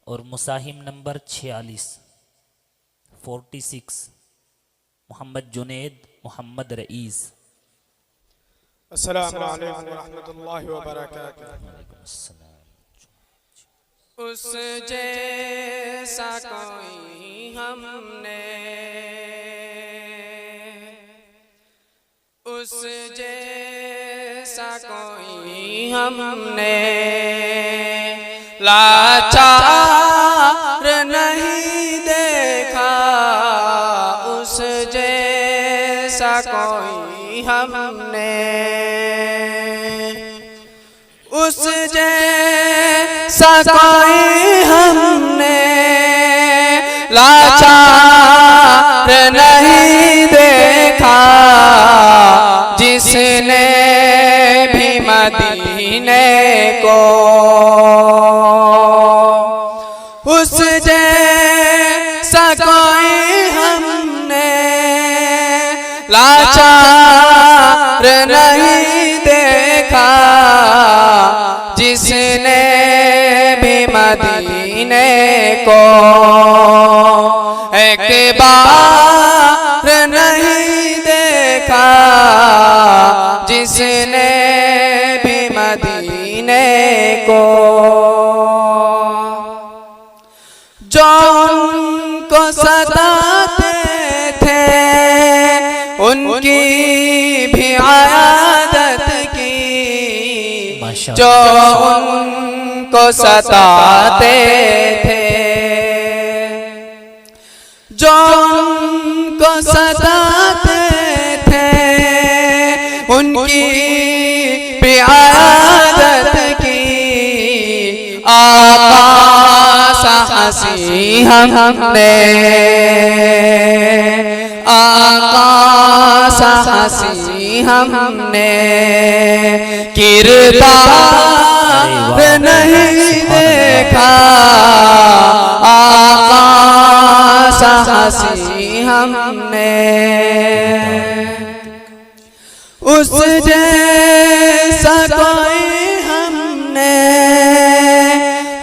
और मुसाहिम number 46 Mohammad Junaid Mohammad rice. अस्सलामु अलैकुम व रहमतुल्लाहि व बरकातुहू। उस जैसा कोई हमने, उस जैसा कोई हमने लाचार नहीं देखा, उस जैसा कोई हमने, उस जैसा कोई हमने लाचार नहीं देखा, जिसने भी मदीने को, उस जैसा कोई हमने लाचार नहीं देखा, जिसने भी मदीने को एक बार नहीं देखा, जिसने भी मदीने को। जो उनको सताते थे उनकी भी आदत की, जो उनको सताते थे, जो उनको सताते थे उनकी भी आदत की, आका सा हंसी हमने, आका सा हंसी हमने किरदार नहीं देखा, आका सा हंसी हमने, उस जैसा कोई हमने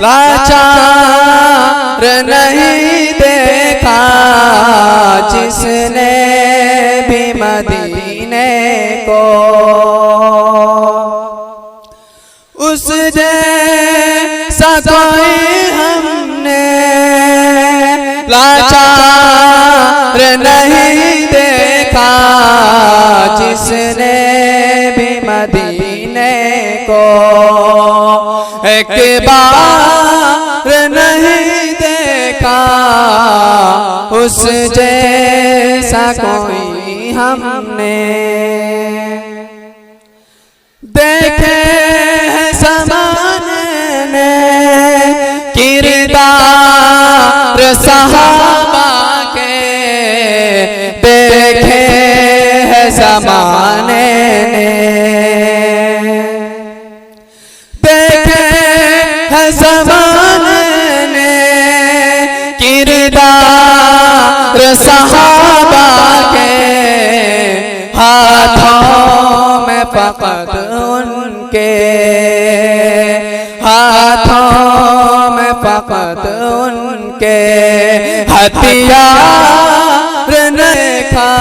लाचार नहीं देखा, जिसने भी मदीने को, उस जैसा कोई हमने लाचार नहीं देखा, जिसने भी मदीने को एक बार नहीं देखा, उस जैसा कोई हमने देखे है ज़माने ने किरदार सहाबा के, देखे है ज़माने ने, देखे है ज़माने ने किरदार सहाबा के, हाथों में फ़क़त उनके, हाथों में फ़क़त उनके हथियार देखा,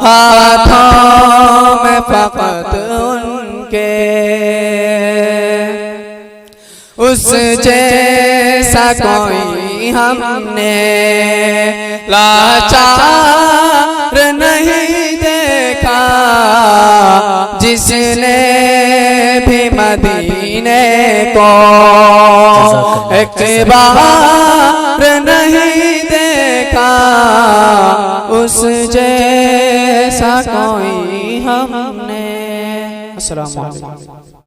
हाथों में फ़क़त उनके, उस जैसा कोई हमने लाचार नहीं देखा, जिसने भी मदीने को एक बार नहीं देखा, उस जैसा कोई हमने। अस्सलामु अलैकुम।